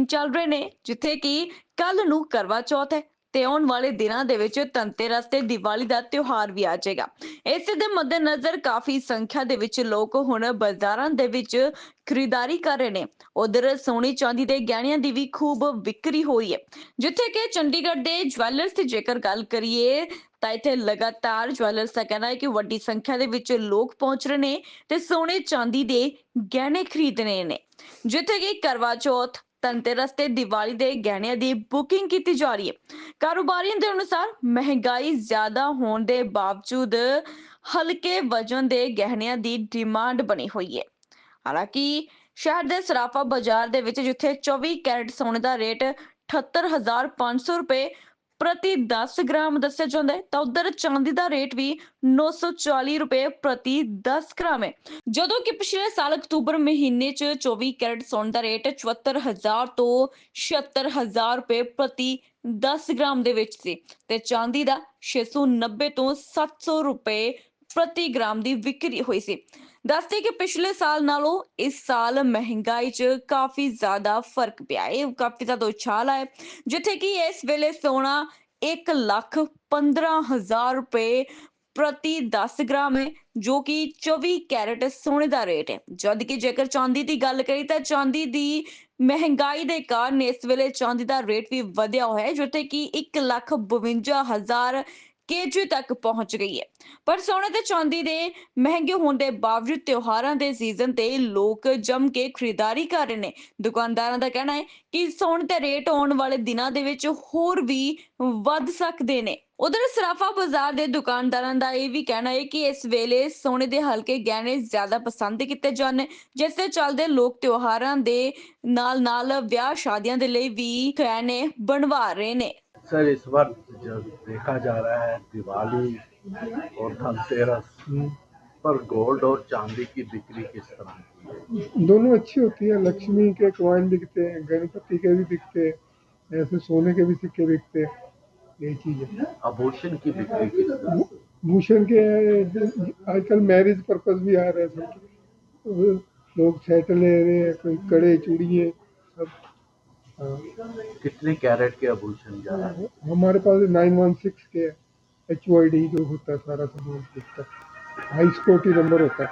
दिन ਚੱਲ ਰਹੇ ਨੇ ਜਿੱਥੇ ਕਿ ਕੱਲ ਨੂੰ ਕਰਵਾ ਚੌਥ ਹੈ ਤੇ ਆਉਣ ਵਾਲੇ ਦਿਨਾਂ ਦੇ ਵਿੱਚ ਧਨਤੇਰਸ ਤੇ ਦੀਵਾਲੀ ਦਾ ਤਿਉਹਾਰ ਵੀ ਆ ਜਾਏਗਾ। ਇਸੇ ਦੇ ਮੱਦੇਨਜ਼ਰ ਕਾਫੀ ਸੰਖਿਆ ਦੇ ਵਿੱਚ ਲੋਕ ਹੁਣ ਬਾਜ਼ਾਰਾਂ ਦੇ ਵਿੱਚ ਖਰੀਦਦਾਰੀ ਕਰ ਰਹੇ ਨੇ। ਉਧਰ ਸੋਨੇ ਚਾਂਦੀ ਦੇ ਗਹਿਣਿਆਂ ਦੀ ਵੀ ਖੂਬ ਵਿਕਰੀ ਹੋਈ ਹੈ, ਜਿੱਥੇ ਕਿ ਚੰਡੀਗੜ੍ਹ ਦੇ ਜਵੈਲਰਸ ਦੀ ਜੇਕਰ ਗੱਲ ਕਰੀਏ ਤਾਂ ਇੱਥੇ ਲਗਾਤਾਰ ਜਵੈਲਰਸ ਦਾ ਕਹਿਣਾ ਹੈ ਕਿ ਵੱਡੀ ਸੰਖਿਆ ਦੇ ਵਿੱਚ ਲੋਕ ਪਹੁੰਚ ਰਹੇ ਨੇ ਤੇ ਸੋਨੇ ਚਾਂਦੀ ਦੇ ਗਹਿਣੇ ਖਰੀਦ ਰਹੇ ਨੇ, ਜਿੱਥੇ ਕਿ ਕਰਵਾ ਚੌਥ, ਧਨਤੇਰਸ ਤੇ ਦੀਵਾਲੀ ਦੇ ਗਹਿਣਿਆਂ ਦੀ ਬੁਕਿੰਗ ਕੀਤੀ ਜਾ ਰਹੀ ਹੈ। ਕਾਰੋਬਾਰੀਆਂ ਦੇ ਅਨੁਸਾਰ ਮਹਿੰਗਾਈ ਜ਼ਿਆਦਾ ਹੋਣ ਦੇ ਬਾਵਜੂਦ ਹਲਕੇ ਵਜਨ ਦੇ ਗਹਿਣਿਆਂ ਦੀ ਡਿਮਾਂਡ ਬਣੀ ਹੋਈ ਹੈ। ਹਾਲਾਂਕਿ ਸ਼ਹਿਰ ਦੇ ਸਰਾਫਾ ਬਾਜ਼ਾਰ ਦੇ ਵਿੱਚ ਜਿੱਥੇ 24 ਕੈਰਟ ਸੋਨੇ ਦਾ ਰੇਟ 78,500 ਰੁਪਏ ਪ੍ਰਤੀ 10 ਗ੍ਰਾਮ ਦੱਸਿਆ ਜਾਂਦਾ ਹੈ, ਤਾਂ ਉਧਰ ਚਾਂਦੀ ਦਾ ਰੇਟ ਵੀ 940 ਰੁਪਏ ਪ੍ਰਤੀ 10 ਗ੍ਰਾਮ ਹੈ। ਜਦੋਂ ਕਿ ਪਿਛਲੇ ਸਾਲ ਅਕਤੂਬਰ ਮਹੀਨੇ 'ਚ 24 ਕੈਰਟ ਸੋਨੇ ਦਾ ਰੇਟ 74,000 ਤੋਂ 76,000 ਰੁਪਏ ਪ੍ਰਤੀ 10 ਗ੍ਰਾਮ ਦੇ ਵਿੱਚ ਸੀ ਤੇ ਚਾਂਦੀ ਦਾ 690 ਤੋਂ 700 ਰੁਪਏ ਪ੍ਰਤੀ ਗ੍ਰਾਮ ਦੀ ਵਿਕਰੀ ਹੋਈ ਸੀ। ਦੱਸਦੇ ਕਿ ਪਿਛਲੇ ਸਾਲ ਨਾਲੋਂ ਇਸ ਸਾਲ ਮਹਿੰਗਾਈ 'ਚ ਕਾਫੀ ਜ਼ਿਆਦਾ ਫਰਕ ਪਿਆ ਹੈ, ਕਾਫੀ ਜ਼ਿਆਦਾ ਉਛਾਲ ਆਇਆ, ਜਿੱਥੇ ਕਿ ਇਸ ਵੇਲੇ ਸੋਨਾ 1,15,000 ਰੁਪਏ ਪ੍ਰਤੀ 10 ਗ੍ਰਾਮ ਹੈ, ਜੋ ਕਿ 24 ਕੈਰਟ ਸੋਨੇ ਦਾ ਰੇਟ ਹੈ। ਜਦ ਕਿ ਜੇਕਰ ਚਾਂਦੀ ਦੀ ਗੱਲ ਕਰੀ ਤਾਂ ਚਾਂਦੀ ਦੀ ਮਹਿੰਗਾਈ ਦੇ ਕਾਰਨ ਇਸ ਵੇਲੇ ਚਾਂਦੀ ਦਾ ਰੇਟ ਵੀ ਵਧਿਆ ਹੋਇਆ ਹੈ, ਜਿੱਥੇ ਕਿ 1,52,000 ਕੇਜੀ ਤੱਕ ਪਹੁੰਚ ਗਈ ਹੈ। ਪਰ ਸੋਨੇ ਤੇ ਚਾਂਦੀ ਦੇ ਮਹਿੰਗੇ ਹੋਣ ਦੇ ਬਾਵਜੂਦ ਤਿਉਹਾਰਾਂ ਦੇ ਸੀਜ਼ਨ ਤੇ ਲੋਕ ਜੰਮ ਕੇ ਖਰੀਦਦਾਰੀ ਕਰ ਰਹੇ ਨੇ। ਦੁਕਾਨਦਾਰਾਂ ਦਾ ਕਹਿਣਾ ਹੈ ਕਿ ਸੋਨੇ ਦੇ ਰੇਟ ਆਉਣ ਵਾਲੇ ਦਿਨਾਂ ਦੇ ਵਿੱਚ ਹੋਰ ਵੀ ਵੱਧ ਸਕਦੇ ਨੇ। ਉਧਰ ਸਰਾਫਾ ਬਾਜ਼ਾਰ ਦੇ ਦੁਕਾਨਦਾਰਾਂ ਦਾ ਇਹ ਵੀ ਕਹਿਣਾ ਹੈ ਕਿ ਇਸ ਵੇਲੇ ਸੋਨੇ ਦੇ ਹਲਕੇ ਗਹਿਣੇ ਜ਼ਿਆਦਾ ਪਸੰਦ ਕੀਤੇ ਜਾਂਦੇ, ਜਿਸ ਦੇ ਚੱਲਦੇ ਲੋਕ ਤਿਉਹਾਰਾਂ ਦੇ ਨਾਲ ਵਿਆਹ ਸ਼ਾਦੀਆਂ ਦੇ ਲਈ ਵੀ ਗਹਿਣੇ ਬਣਵਾ ਰਹੇ ਨੇ। सर इस बार जब देखा जा रहा है दिवाली और धनतेरस पर गोल्ड और चांदी की बिक्री किस तरह की है? दोनों अच्छी होती है। लक्ष्मी के कॉइन बिकते हैं, गणपति के भी बिकते हैं, ऐसे सोने के भी सिक्के बिकते हैं। यही चीज है। आभूषण की बिक्री किस तरह से? भूषण के आजकल मैरिज पर्पज भी आ रहे हैं सब, लोग सेट ले रहे हैं, कोई कड़े चूड़िए सब। कितने कैरेट के आभूषण जा रहे हैं? हमारे पास 916 के HYD जो होता है सारा सामान बिकता है, हाई सिक्योरिटी नंबर होता है।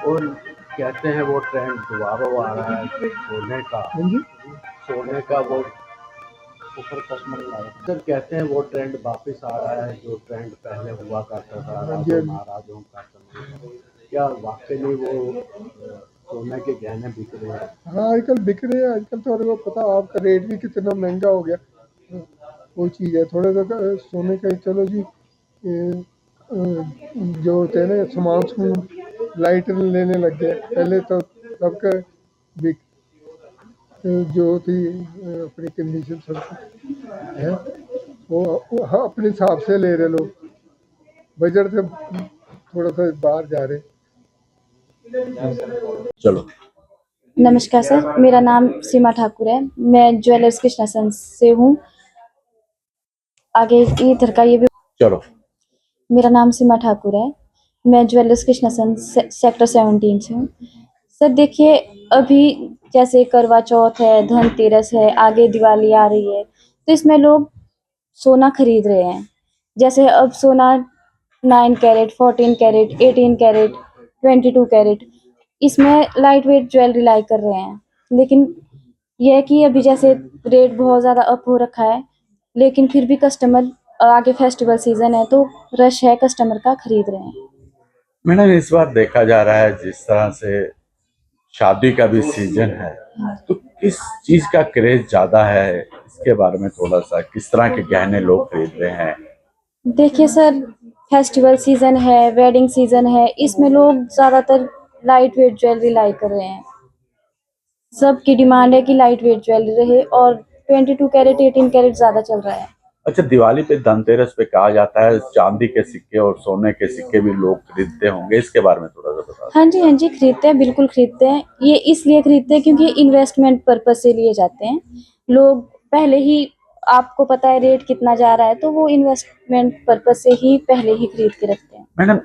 और कहते हैं वो ट्रेंड दोबारा आ रहा है सोने का। हाँ जी, सोने का वो ऊपर कस्टमर सर कहते हैं वो ट्रेंड वापस आ रहा है, जो ट्रेंड पहले हुआ करता था राजों महाराजों का समय। क्या वाकई में वो सोने के गहने बिक रहे हैं? हाँ आजकल बिक रहे हैं। आजकल तो को पता आपका रेट भी कितना महंगा हो गया, वो चीज़ है। थोड़े तो सोने का चलो जी, जो होते हैं ना सामान लाइट लेने लग गए। पहले तो सबका बिक जो थी अपनी कंडीशन सब है वो अपने हिसाब से ले रहे लोग, बजट से थोड़ा सा बाहर जा रहे। चलो नमस्कार सर, मेरा नाम सीमा ठाकुर है। मैं ज्वेलर्स कृष्णा सन से हूँ। आगे इधर का ये भी चलो मेरा नाम सीमा ठाकुर है। मैं ज्वेलर्स कृष्णा सन सेक्टर 17 से हूँ। सर देखिए, अभी जैसे करवा चौथ है, धनतेरस है, आगे दिवाली आ रही है, तो इसमें लोग सोना खरीद रहे हैं। जैसे अब सोना 9 कैरेट, 14 कैरेट, 18 कैरेट, 22 कैरेट, इसमें लाइट वेट ज्वेलरी लाई कर रहे हैं। लेकिन यह है कि अभी जैसे रेट बहुत ज़्यादा अप हो रखा है, लेकिन फिर भी कस्टमर, आगे फेस्टिवल सीजन है तो रश है, कस्टमर का खरीद रहे हैं। मैडम इस बार देखा जा रहा है जिस तरह से शादी का भी सीजन है, तो किस चीज का क्रेज ज्यादा है, इसके बारे में थोड़ा सा किस तरह के गहने लोग खरीद रहे हैं? देखिए सर, फेस्टिवल सीजन है, वेडिंग सीजन है, इसमें लोग ज़्यादातर लाइट वेट ज्वेलरी लाई कर रहे हैं। सबकी डिमांड है कि लाइट वेट ज्वेलरी रहे, और 22 कैरेट, 18 कैरेट ज़्यादा चल रहा है। अच्छा, दिवाली पे धनतेरस पे कहा जाता है चांदी के सिक्के और सोने के सिक्के भी लोग खरीदते होंगे, इसके बारे में थोड़ा सा बता। हाँ जी, खरीदते हैं, बिल्कुल खरीदते हैं। ये इसलिए खरीदते हैं क्योंकि इन्वेस्टमेंट पर्पज से लिए जाते हैं। लोग पहले ही, आपको पता है रेट कितना जा रहा है, तो वो इन्वेस्टमेंट पर्पज से ही पहले ही खरीद के रखते हैं। मैडम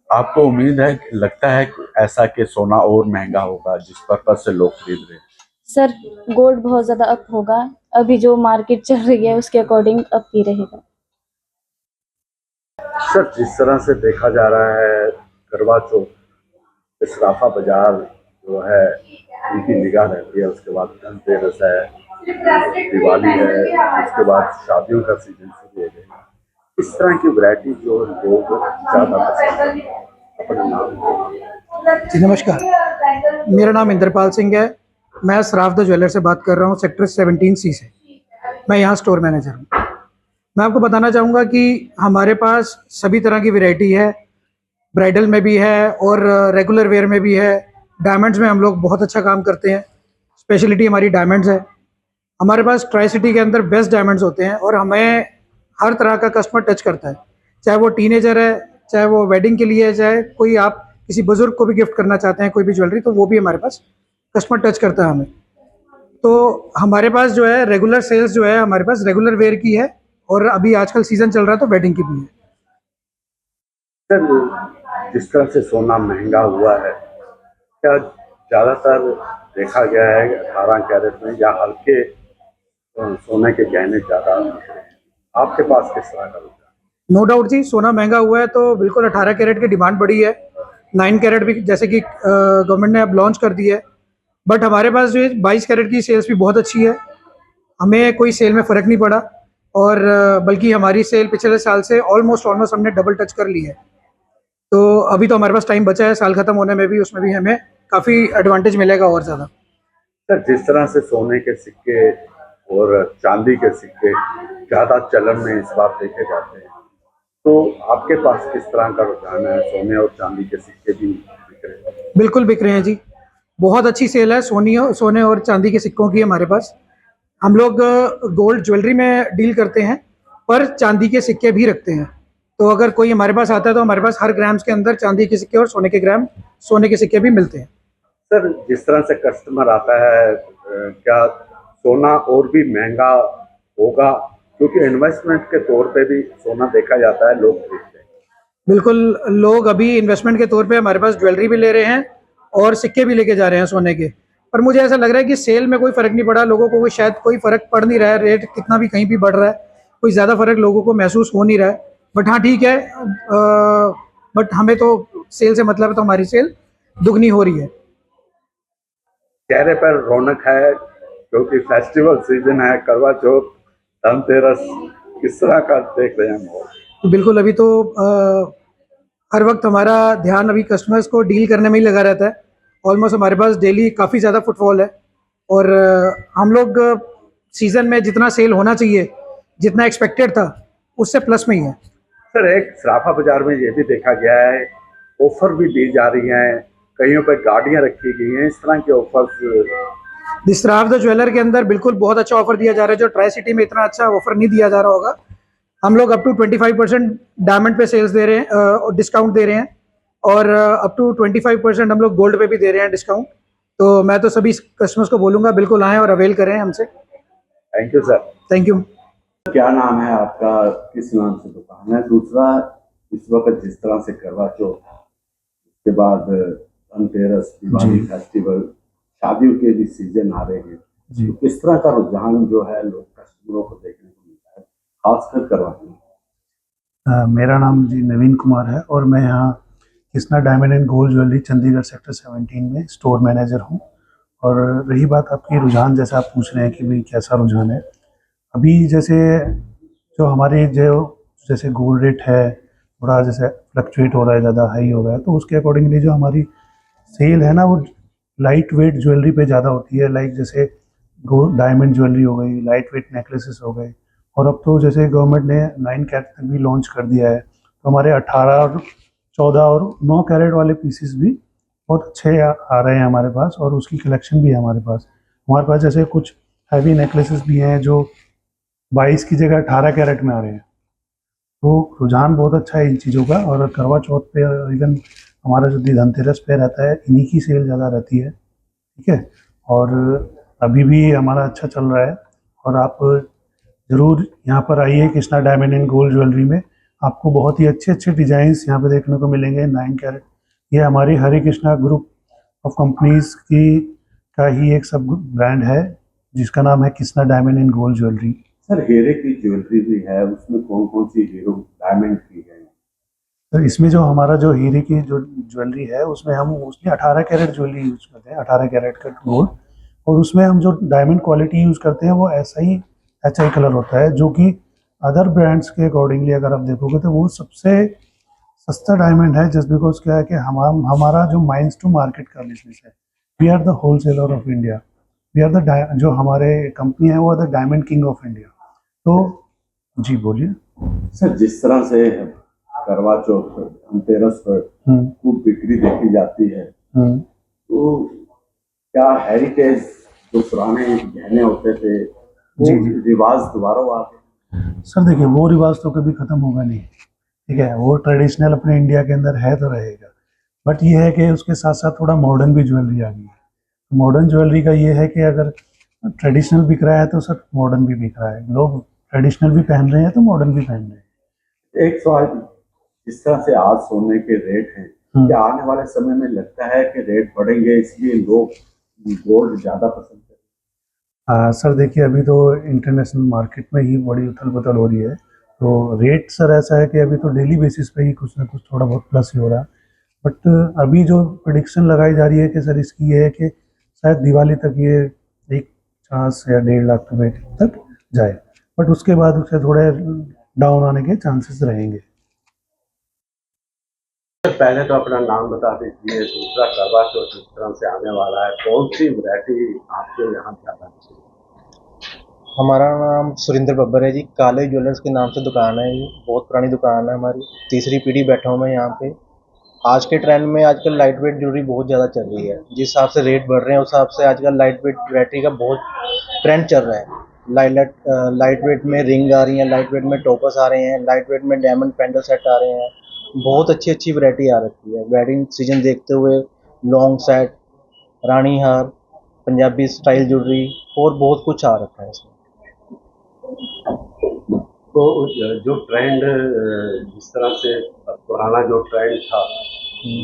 आपको उम्मीद है, लगता है कि ऐसा कि सोना और महंगा होगा जिस पर्पज से लोग खरीद रहे हैं? सर गोल्ड बहुत ज़्यादा अप होगा, अभी जो मार्केट चल रही है उसके अकॉर्डिंग अप ही रहेगा। सर जिस तरह से देखा जा रहा है करवा चौथ सराफा बाजार जो है उनकी निगाह रहती है, उसके बाद धनतेरस है, दिवाली है, उसके बाद शादियों का सीजन शुरू हो गया। इस तरह की वैरायटी जो लोग ज़्यादा पसंद करते हैं। अपने नाम जी नमस्कार, मेरा नाम इंद्रपाल सिंह है। मैं सराफ द ज्वेलर से बात कर रहा हूँ, सेक्टर 17C से। मैं यहाँ स्टोर मैनेजर हूँ। मैं आपको बताना चाहूँगा कि हमारे पास सभी तरह की वैरायटी है, ब्राइडल में भी है और रेगुलर वेयर में भी है। डायमंड्स में हम लोग बहुत अच्छा काम करते हैं, स्पेशलिटी हमारी डायमंड्स है। हमारे पास ट्राई सिटी के अंदर बेस्ट डायमंड्स होते हैं और हमें हर तरह का कस्टमर टच करता है, चाहे वो टीनेजर है, चाहे वो वेडिंग के लिए है, चाहे कोई आप किसी बुजुर्ग को भी गिफ्ट करना चाहते हैं कोई भी ज्वेलरी, तो वो भी हमारे पास कस्टमर टच करता है हमें। तो हमारे पास जो है रेगुलर सेल्स जो है हमारे पास रेगुलर वेयर की है और अभी आजकल सीजन चल रहा है तो वेडिंग की भी है। सर जिस तरह से सोना महंगा हुआ है, क्या ज़्यादातर देखा गया है 18 कैरेट में या हल्के सोने के गहने ज़्यादा बिक रहे हैं? आपके पास किस तरह का रुझान? नो डाउट जी, सोना महंगा हुआ है तो बिल्कुल 18 कैरेट की डिमांड बढ़ी है। 9 कैरेट भी जैसे कि गवर्नमेंट ने अब लॉन्च कर दी है, बट हमारे पास जो है 22 कैरेट की सेल्स भी बहुत अच्छी है। हमें कोई सेल में फ़र्क नहीं पड़ा और बल्कि हमारी सेल पिछले साल से ऑलमोस्ट हमने डबल टच कर ली है। तो अभी तो हमारे पास टाइम बचा है, साल ख़त्म होने में भी, उसमें भी हमें काफ़ी एडवांटेज मिलेगा और ज़्यादा। सर जिस तरह से सोने के सिक्के और चांदी के सिक्के ज़्यादा चलन में इस बार देखे जाते हैं, तो आपके पास किस तरह का रुझान है? सोने और चांदी के सिक्के भी बिक रहे हैं? बिल्कुल बिक रहे हैं जी, बहुत अच्छी सेल है सोने और चांदी के सिक्कों की हमारे पास। हम लोग गोल्ड ज्वेलरी में डील करते हैं पर चांदी के सिक्के भी रखते हैं। तो अगर कोई हमारे पास आता है तो हमारे पास हर ग्राम्स के अंदर चांदी के सिक्के और सोने के सिक्के भी मिलते हैं। सर जिस तरह से कस्टमर आता है, क्या सोना और भी महंगा होगा? क्योंकि इन्वेस्टमेंट के तौर पे भी सोना देखा जाता है, लोग खरीदते हैं। बिल्कुल, लोग अभी इन्वेस्टमेंट के तौर पे हमारे पास ज्वेलरी भी ले रहे हैं और सिक्के भी लेके जा रहे हैं सोने के। पर मुझे ऐसा लग रहा है कि सेल में कोई फ़र्क नहीं पड़ा, लोगों को शायद कोई फ़र्क पड़ नहीं रहा है, रेट कितना भी कहीं भी बढ़ रहा है, कोई ज़्यादा फ़र्क लोगों को महसूस हो नहीं रहा है। बट हाँ ठीक है, बट हमें तो सेल से मतलब है, तो हमारी सेल दुगनी हो रही है। चेहरे पर रौनक है क्योंकि फेस्टिवल सीजन है, करवा चौथ, धनतेरस, किस तरह का देख रहे हैं माहौल? तो बिल्कुल अभी तो हर वक्त हमारा ध्यान अभी कस्टमर्स को डील करने में ही लगा रहता है। ऑलमोस्ट हमारे पास डेली काफ़ी ज़्यादा फुटफॉल है और हम लोग सीज़न में जितना सेल होना चाहिए, जितना एक्सपेक्टेड था, उससे प्लस में ही है। सर एक सराफा बाजार में ये भी देखा गया है, ऑफर भी दी जा रही हैं, कहीं पे गाड़ियां रखी गई हैं, इस तरह के offers. This Saraf the jeweller के अंदर बिल्कुल बहुत अच्छा ऑफर दिया जा रहा है, जो ट्राई सिटी में इतना अच्छा ऑफर नहीं दिया जा रहा होगा। हम लोग अप टू 25% डायमंड पे सेल्स दे रहे हैं, डिस्काउंट दे रहे हैं और अप टू 25% हम लोग गोल्ड पे भी दे रहे हैं डिस्काउंट। तो मैं तो सभी कस्टमर्स को बोलूँगा बिल्कुल आएँ और अवेल करें हमसे। Thank you sir. Thank you. क्या नाम है आपका, किस नाम से दुकान है? दूसरा, इस वक्त जिस तरह से करवा चौथ, उसके बाद धनतेरस, दिवाली फेस्टिवल, शादियों के भी सीजन आ रहे हैं, तो किस तरह का रुझान जो है लोग कस्टमरों को देखने को मिलता है, खासकर करवा चौथ? मेरा नाम जी नवीन कुमार है और मैं यहाँ Krishna diamond and gold jewellery Chandigarh sector 17 में स्टोर मैनेजर हूँ। और रही बात आपकी रुझान, जैसे आप पूछ रहे हैं कि भाई कैसा रुझान है, अभी जैसे जो हमारे जैसे गोल्ड रेट है थोड़ा जैसे फ्लक्चुएट हो रहा है, ज़्यादा हाई हो रहा है, तो उसके अकॉर्डिंगली जो हमारी सेल है ना, वो लाइट वेट ज्वेलरी पे ज़्यादा होती है। लाइक जैसे गोल्ड डायमंड ज्वेलरी हो गई, लाइट वेट नेकलेसेस हो गए, और अब तो जैसे गवर्नमेंट ने 9 कैरेट तक भी लॉन्च कर दिया है, तो हमारे 18 और 14 और 9 कैरेट वाले पीसेस भी बहुत अच्छे आ रहे हैं हमारे पास, और उसकी कलेक्शन भी है हमारे पास। हमारे पास जैसे कुछ हैवी नेकलेसेस भी हैं जो 22 की जगह 18 कैरेट में आ रहे हैं। तो रुझान बहुत अच्छा है इन चीज़ों का। और करवा चौथ पे इवन हमारा जो धनतेरस पे रहता है, इन्हीं की सेल ज़्यादा रहती है, ठीक है। और अभी भी हमारा अच्छा चल रहा है, और आप ज़रूर यहाँ पर आइए Krishna diamond and gold jewellery में। आपको बहुत ही अच्छे अच्छे डिज़ाइंस यहाँ पे देखने को मिलेंगे। 9 कैरेट, ये हमारी हरे कृष्णा ग्रुप ऑफ कंपनीज़ की का ही एक सब ब्रांड है जिसका नाम है Krishna diamond and gold jewellery. Sir हीरे की ज्वेलरी भी है, उसमें कौन कौन सी हीरो डायमंड की है? तो इसमें जो हमारा जो हीरे की जो ज्वेलरी है उसमें हम उसमें 18 कैरेट ज्वेलरी यूज करते हैं, 18 कैरेट का गोल्ड, और उसमें हम जो डायमंड क्वालिटी यूज करते हैं वो ऐसा ही HI कलर होता है, जो कि अदर ब्रांड्स के अकॉर्डिंगली अगर आप देखोगे तो वो सबसे सस्ता डायमंड है। जस्ट बिकॉज क्या है कि हमारा जो माइंस टू मार्केट का बिजनेस है, we are the wholesaler of India, we are the जो हमारे कंपनी है वो are the diamond king of India. तो जी बोलिए सर, जिस तरह से करवा चौथ पर, धनतेरस पर खूब बिक्री देखी जाती है, तो क्या हेरिटेज जो पुराने गहने होते थे वो जी। रिवाज दोबारा आ गए? सर देखिए, वो रिवाज तो कभी खत्म होगा नहीं, ठीक है, वो ट्रेडिशनल अपने इंडिया के अंदर है तो रहेगा, बट ये है कि उसके साथ साथ थोड़ा मॉडर्न भी ज्वेलरी आ गई है। मॉडर्न ज्वेलरी का ये है कि अगर ट्रेडिशनल बिक रहा है तो सर मॉडर्न भी बिक रहा है, लोग ट्रेडिशनल भी पहन रहे हैं तो मॉडर्न भी पहन रहे हैं। एक सवाल, जिस तरह से आज सोने के रेट हैं, क्या आने वाले समय में लगता है कि रेट बढ़ेंगे इसलिए लोग गोल्ड ज्यादा पसंद करें? सर देखिए, अभी तो इंटरनेशनल मार्केट में ही बड़ी उथल पुथल हो रही है, तो रेट सर ऐसा है कि अभी तो डेली बेसिस पे ही कुछ ना कुछ थोड़ा बहुत प्लस ही हो रहा है, बट अभी जो प्रेडिक्शन लगाई जा रही है कि सर इसकी ये है कि शायद दिवाली तक ये 1.50 या 1.5 लाख रुपए तक जाए, बट उसके बाद उससे थोड़े डाउन आने के चांसेस रहेंगे। पहले तो अपना नाम बता दीजिए, दूसरा करवा चौथ जिस तरह से आने वाला है, कौन सी वैरायटी आपके यहाँ ज्यादा अच्छी है? हमारा नाम सुरेंद्र बब्बर है जी। काले ज्वेलर्स के नाम से दुकान है ये, बहुत पुरानी दुकान है हमारी, तीसरी पीढ़ी बैठा हूँ मैं यहाँ पे। आज के ट्रेंड में आजकल लाइट वेट ज्वेलरी बहुत ज़्यादा चल रही है, जिस हिसाब से रेट बढ़ रहे हैं उस हिसाब से आजकल लाइट वेट ज्वेलरी का बहुत ट्रेंड चल रहा है। लाइट वेट में रिंग आ रही हैं, लाइट वेट में टोपर्स आ रहे हैं, लाइट वेट में डायमंड पेंडल सेट आ रहे हैं, बहुत अच्छी अच्छी वैरायटी आ रखी है। वेडिंग सीजन देखते हुए लॉन्ग सेट, रानी हार, पंजाबी स्टाइल ज्वेलरी और बहुत कुछ आ रखा है इसमें। तो जो ट्रेंड, जिस तरह से पुराना जो ट्रेंड था,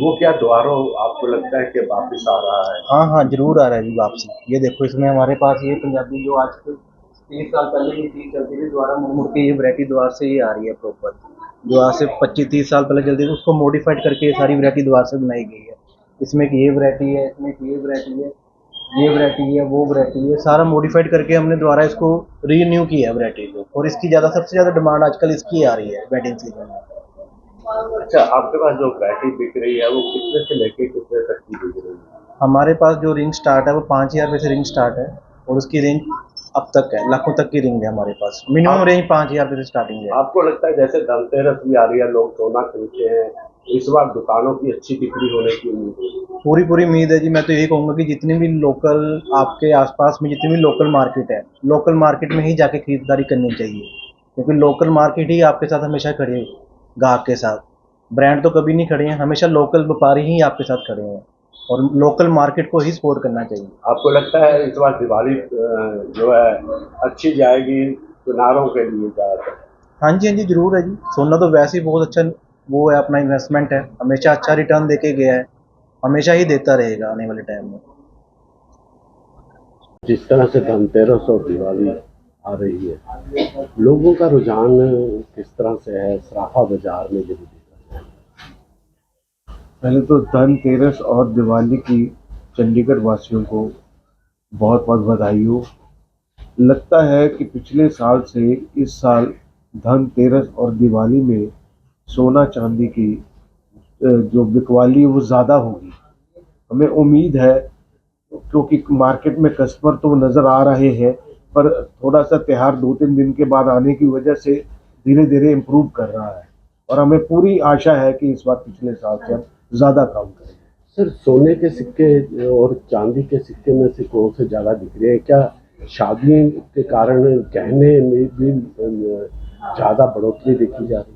वो क्या दोबारा आपको लगता है कि वापस आ रहा है? हाँ ज़रूर आ रहा है जी वापसी। ये देखो, इसमें हमारे पास ये पंजाबी जो आज से 30 साल पहले ये चीज़ चलती थी, दोबारा मुड़ मुड़ के ये वैरायटी दोबारा से ये आ रही है प्रॉपर। जो आज से 25-30 साल पहले चलती थी उसको मॉडिफाइड करके ये सारी वैरायटी दोबारा से बनाई गई है। इसमें एक ये वैरायटी है, इसमें एक ये वैरायटी है, ये वैरायटी है, वो वैरायटी है, सारा मॉडिफाइड करके हमने दोबारा इसको रीन्यू किया है वैरायटी को, और इसकी सबसे ज़्यादा डिमांड आजकल इसकी आ रही है वेडिंग सीजन में। अच्छा, आपके पास जो वैरायटी बिक रही है वो कितने से लेके कितने तक की बिक रही है? हमारे पास जो रिंग स्टार्ट है वो 5,000 रुपये से रिंग स्टार्ट है, और उसकी रेंज अब तक है, लाखों तक की रिंग है हमारे पास। मिनिमम रेंज 5,000 रुपये से स्टार्टिंग है। आपको लगता है जैसे धनतेरस भी आ रही है, लोग सोना खरीदते हैं, इस बार दुकानों की अच्छी बिक्री होने की उम्मीद है? पूरी उम्मीद है जी। मैं तो यही कहूँगा कि जितनी भी लोकल आपके आसपास में जितनी भी लोकल मार्केट है, लोकल मार्केट में ही जाके खरीदारी करनी चाहिए, क्योंकि लोकल मार्केट ही आपके साथ हमेशा खड़े है, ग्राहक के साथ। ब्रांड तो कभी नहीं खड़े हैं, हमेशा लोकल व्यापारी ही आपके साथ खड़े हैं, और लोकल मार्केट को ही सपोर्ट करना चाहिए। आपको लगता है इस बार दिवाली जो है अच्छी जाएगी चुनारों के लिए ज़्यादातर? हाँ जी ज़रूर है जी। सोना तो वैसे ही बहुत अच्छा वो है, अपना इन्वेस्टमेंट है, हमेशा अच्छा रिटर्न देके गया है, हमेशा ही देता रहेगा आने वाले टाइम में। जिस तरह से धनतेरस और दिवाली आ रही है, लोगों का रुझान किस तरह से है सराफा बाजार में? जब पहले तो धनतेरस और दिवाली की चंडीगढ़ वासियों को बहुत बहुत बधाई हो। लगता है कि पिछले साल से इस साल धनतेरस और दिवाली में सोना चांदी की जो बिकवाली वो ज़्यादा होगी, हमें उम्मीद है, क्योंकि मार्केट में कस्टमर तो नज़र आ रहे हैं, पर थोड़ा सा त्यौहार 2-3 दिन के बाद आने की वजह से धीरे धीरे इम्प्रूव कर रहा है, और हमें पूरी आशा है कि इस बार पिछले साल से हम ज़्यादा काम करेंगे। सर, सोने के सिक्के और चांदी के सिक्के में से कौन से ज़्यादा बिक रहे हैं? क्या शादियों के कारण गहने में भी ज़्यादा बढ़ोतरी देखी जा रही है?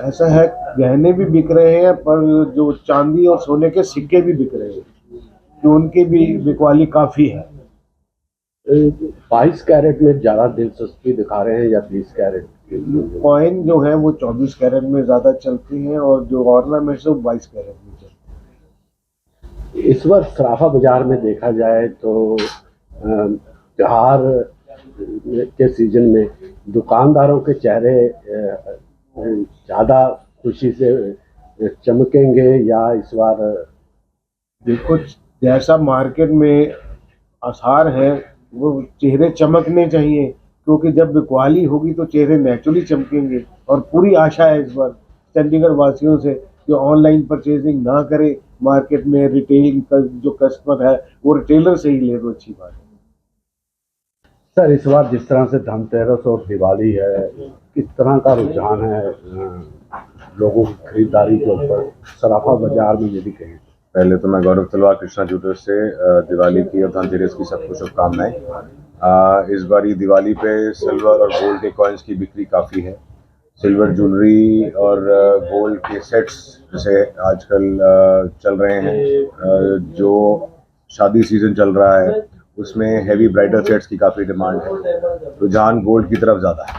ऐसा है, गहने भी बिक रहे हैं, पर जो चांदी और सोने के सिक्के भी बिक रहे हैं, तो उनकी भी बिकवाली काफ़ी है। 22 कैरेट में ज़्यादा दिलचस्पी दिखा रहे हैं या 20 कैरेट? कॉइन जो है वो 24 कैरेट में ज़्यादा चलती हैं, और जो ऑर्नामेंट्स है वो 22 कैरेट में चलती हैं। इस वर्ष सराफा बाजार में देखा जाए तो त्योहार के सीजन में दुकानदारों के चेहरे ज़्यादा खुशी से चमकेंगे या इस बार देखो, जैसा मार्केट में आसार है वो चेहरे चमकने चाहिए, क्योंकि जब बिकवाली होगी तो चेहरे नेचुरली चमकेंगे। और पूरी आशा है इस बार चंडीगढ़ वासियों से कि ऑनलाइन परचेजिंग ना करें, मार्केट में रिटेलिंग का जो कस्टमर है वो रिटेलर से ही ले, तो अच्छी बात है। सर इस बार जिस तरह से धनतेरस और दिवाली है, किस तरह का रुझान है लोगों की खरीदारी के ऊपर सराफा बाजार में, यदि कहें? पहले तो मैं गौरव तलवार कृष्णा ज्वेलर्स से दिवाली की और धनतेरस की सबको शुभकामनाएं। इस बार ये दिवाली पे सिल्वर और गोल्ड के कॉइन्स की बिक्री काफ़ी है। सिल्वर ज्वेलरी और गोल्ड के सेट्स जैसे आजकल चल रहे हैं, जो शादी सीजन चल रहा है उसमें हैवी ब्राइडल सेट्स की काफ़ी डिमांड है, रुझान गोल्ड की तरफ ज़्यादा है।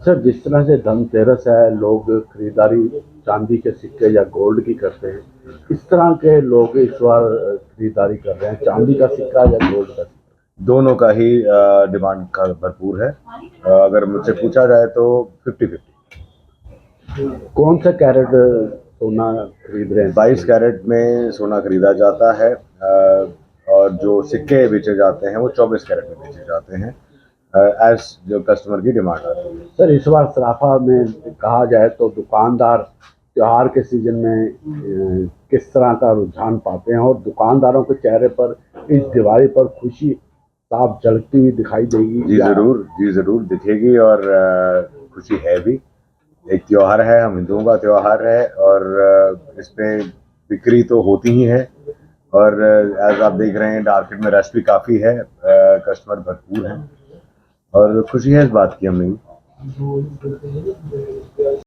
सर जिस तरह से धनतेरस है, लोग खरीदारी चांदी के सिक्के या गोल्ड की करते हैं, किस तरह के लोग इस बार खरीदारी कर रहे हैं, चांदी का सिक्का या गोल्ड का सिक्का? दोनों का ही डिमांड का भरपूर है। अगर मुझसे पूछा जाए तो 50-50। कौन सा कैरेट सोना खरीद रहे हैं? 22 कैरेट में सोना खरीदा जाता है, और जो सिक्के बेचे जाते हैं वो 24 कैरेट में बेचे जाते हैं, एज जो कस्टमर की डिमांड आती है। सर इस बार सराफा में कहा जाए तो दुकानदार त्योहार के सीजन में किस तरह का रुझान पाते हैं, और दुकानदारों के चेहरे पर इस दिवाली पर खुशी साफ झलकती हुई दिखाई देगी? जी ज़रूर दिखेगी, और खुशी है भी। एक त्यौहार है, हम हिंदुओं का त्यौहार है, और इसमें बिक्री तो होती ही है, और एज आप देख रहे हैं मार्केट में रश भी काफ़ी है, कस्टमर भरपूर हैं, और खुशी है इस बात की हमें।